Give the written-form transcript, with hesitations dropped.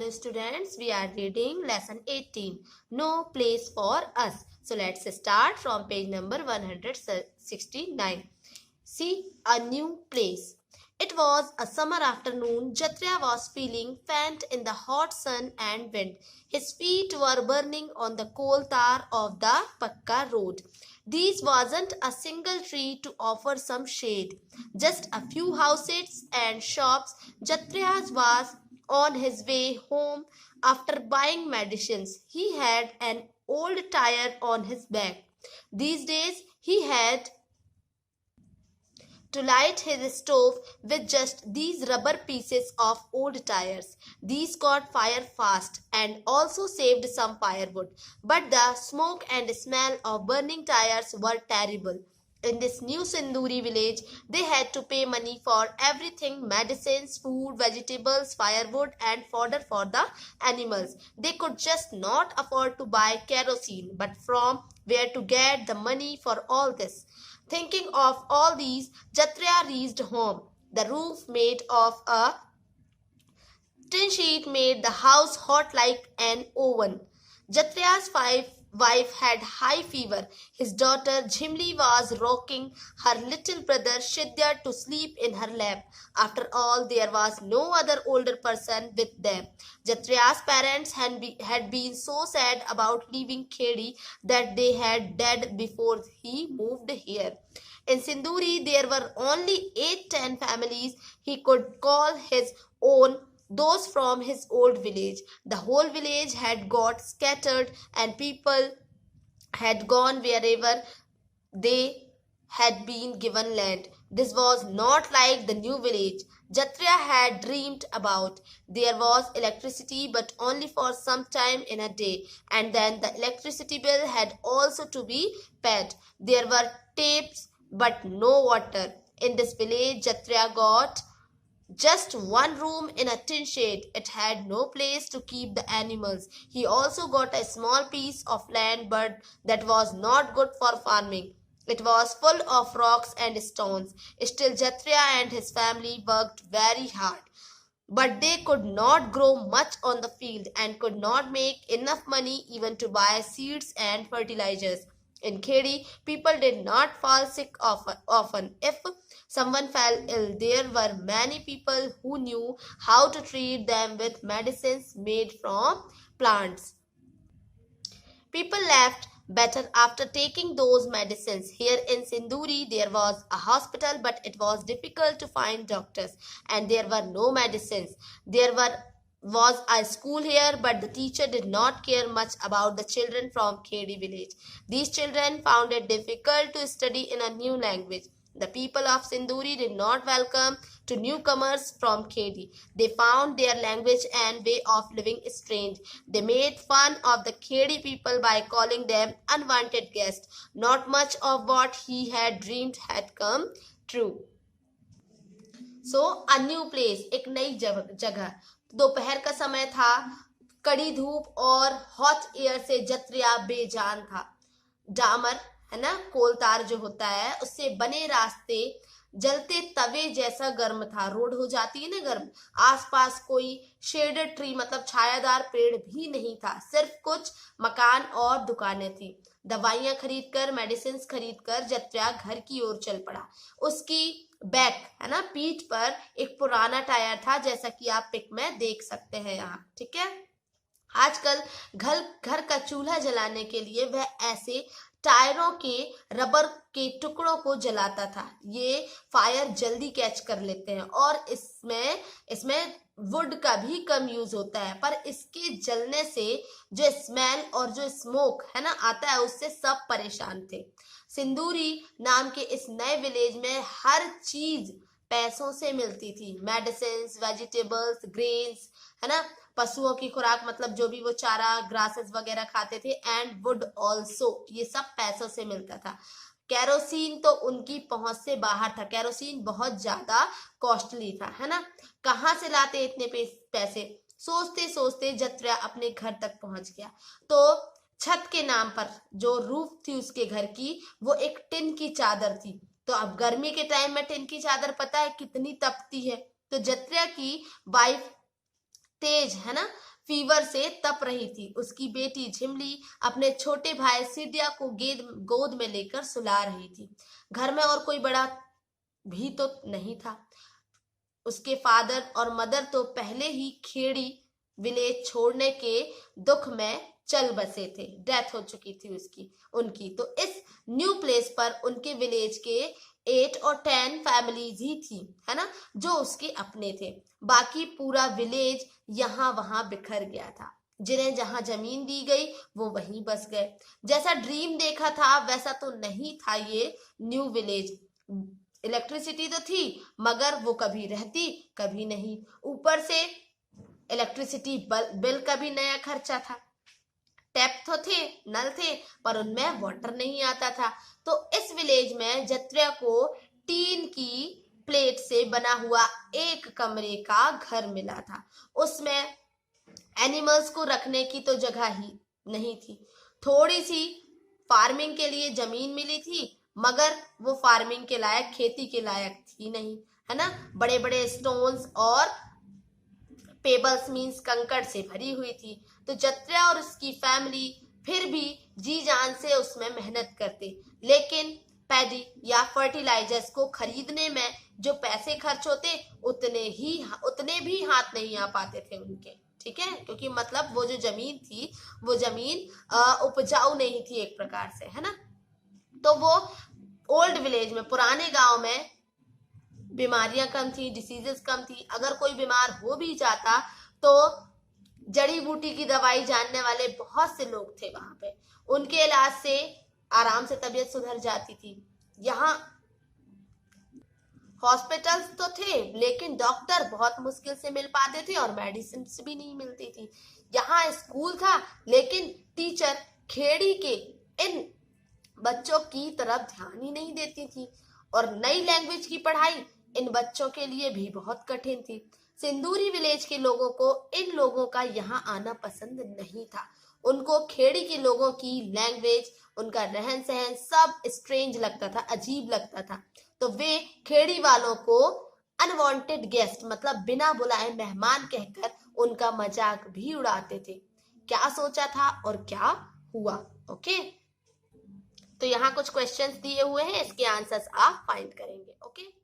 Hello students, we are reading lesson 18, No Place for Us. So let's start from page number 169. See, a new place. It was a summer afternoon. Jatria was feeling faint in the hot sun and wind. His feet were burning on the coal tar of the Pakka road. There wasn't a single tree to offer some shade. Just a few houses and shops. Jatria was on his way home after buying medicines. He had an old tire on his back. These days he had to light his stove with just these rubber pieces of old tires. These caught fire fast and also saved some firewood. But the smoke and smell of burning tires were terrible. In this new Sinduri village, they had to pay money for everything: medicines, food, vegetables, firewood, and fodder for the animals. They could just not afford to buy kerosene, but from where to get the money for all this? Thinking of all these, Jatria reached home. The roof made of a tin sheet made the house hot like an oven. Jatria's wife had high fever. His daughter Jhimli was rocking her little brother Shidya to sleep in her lap. After all, there was no other older person with them. Jatria's parents had been so sad about leaving Khedi that they had died before he moved here. In Sinduri, there were only 8-10 families he could call his own, those from his old village. The whole village had got scattered and people had gone wherever they had been given land. This was not like the new village Jatria had dreamed about. There was electricity, but only for some time in a day, and then the electricity bill had also to be paid. There were taps, but no water. In this village, Jatria got just one room in a tin shed. It had no place to keep the animals. He also got a small piece of land, but that was not good for farming. It was full of rocks and stones. Still, Jatria and his family worked very hard. But they could not grow much on the field and could not make enough money even to buy seeds and fertilizers. In Khedi, people did not fall sick often. If someone fell ill, there were many people who knew how to treat them with medicines made from plants. People left better after taking those medicines. Here in Sinduri, there was a hospital, but it was difficult to find doctors, and there were no medicines. Was a school here, but the teacher did not care much about the children from Khedi village. These children found it difficult to study in a new language. The people of Sinduri did not welcome to newcomers from Khedi. They found their language and way of living strange. They made fun of the Khedi people by calling them unwanted guests. Not much of what he had dreamed had come true. A new place, एक नई जगह. दोपहर का समय था. कड़ी धूप और हॉट एयर से जत्रिया बेजान था. डामर है ना, कोलतार जो होता है, उससे बने रास्ते जलते तवे जैसा गर्म था. रोड हो जाती है ना गर्म. आसपास कोई शेडेड ट्री मतलब छायादार पेड़ भी नहीं था. सिर्फ कुछ मकान और दुकानें थी. दवाइयां खरीदकर, मेडिसिन खरीदकर जत्रिया घर की ओर चल पड़ा. उसकी बैक है ना, पीठ पर एक पुराना टायर था, जैसा कि आप पिक में देख सकते हैं यहाँ. ठीक है. आजकल घर का चूल्हा जलाने के लिए वह ऐसे टायरों के रबर के टुकड़ों को जलाता था. ये फायर जल्दी कैच कर लेते हैं और इसमें वुड का भी कम यूज होता है, पर इसके जलने से जो स्मेल और जो स्मोक है ना आता है, उससे सब परेशान थे. सिंदूरी नाम के इस नए विलेज में हर चीज पैसों से मिलती थी. मेडिसिन, वेजिटेबल्स, ग्रेन्स है ना, पशुओं की खुराक मतलब जो भी वो चारा, ग्रासेस वगैरह खाते थे, एंड वुड ऑल्सो, ये सब पैसों से मिलता था. कैरोसिन तो उनकी पहुंच से बाहर था. कैरोसिन बहुत ज्यादा कॉस्टली था, है ना. कहाँ से लाते इतने पैसे? सोचते सोचते जत्रिया अपने घर तक पहुंच गया. तो छत के नाम पर जो रूफ थी उसके घर की, वो एक टिन की चादर थी. तो अब गर्मी के टाइम में टिन की चादर पता है कितनी तपती है. तो जत्रिया की वाइफ तेज है ना, फीवर से तप रही थी। उसकी बेटी झिमली अपने छोटे भाई सिडिया को गोद में लेकर सुला रही थी। घर में और कोई बड़ा भी तो नहीं था। उसके फादर और मदर तो पहले ही खेड़ी विलेज छोड़ने के दुख में चल बसे थे, डेथ हो चुकी थी उनकी। तो इस न्यू प्लेस पर उनके विलेज के 8 और 10 फैमिलीज ही थी, है ना, जो उसके अपने थे। बाकी पूरा विलेज यहाँ वहां बिखर गया था। जिन्हें जहां जमीन दी गई वो वहीं बस गए। जैसा ड्रीम देखा था वैसा तो नहीं था ये न्यू विलेज। इलेक्ट्रिसिटी तो थी मगर वो कभी रहती कभी नहीं। ऊपर से इलेक्ट्रिसिटी बिल का भी नया खर्चा था। टैप तो थे, नल थे, पर उनमें वाटर नहीं आता था। तो इस विलेज में जत्र्या को टीन की प्लेट से बना हुआ एक कमरे का घर मिला था। उसमें एनिमल्स को रखने की तो जगह ही नहीं थी। थोड़ी सी फार्मिंग के लिए जमीन मिली थी मगर वो फार्मिंग के लायक, खेती के लायक थी नहीं, है ना। बड़े बड़े स्टोन्स और पेबल्स मीन्स कंकड़ से भरी हुई थी। तो जत्र्या और उसकी फैमिली फिर भी जी जान से उसमें मेहनत करते, लेकिन पैडी या फर्टिलाइजर्स को खरीदने में जो पैसे खर्च होते उतने भी हाथ नहीं आ पाते थे उनके, ठीक है, क्योंकि मतलब वो जो जमीन थी वो जमीन उपजाऊ नहीं थी एक प्रकार से, है ना। तो वो ओल्ड विलेज में, पुराने गांव में बीमारियां कम थी, डिसीजेस कम थी। अगर कोई बीमार हो भी जाता तो जड़ी बूटी की दवाई जानने वाले बहुत से लोग थे वहां पे। उनके इलाज से आराम से तबीयत सुधर जाती थी। यहाँ हॉस्पिटल्स तो थे लेकिन डॉक्टर बहुत मुश्किल से मिल पाते थे और मेडिसिन भी नहीं मिलती थी। यहाँ स्कूल था लेकिन टीचर खेड़ी के इन बच्चों की तरफ ध्यान ही नहीं देती थी। और नई लैंग्वेज की पढ़ाई इन बच्चों के लिए भी बहुत कठिन थी। सिंदूरी विलेज के लोगों को इन लोगों का यहाँ आना पसंद नहीं था। उनको खेड़ी के लोगों की लैंग्वेज, उनका रहन सहन सब स्ट्रेंज लगता था, अजीब लगता था। तो वे खेड़ी वालों को अनवांटेड गेस्ट मतलब बिना बुलाए मेहमान कहकर उनका मजाक भी उड़ाते थे। क्या सोचा था और क्या हुआ, ओके। तो यहाँ कुछ क्वेश्चंस दिए हुए हैं, इसके आंसर्स आप फाइंड करेंगे, ओके।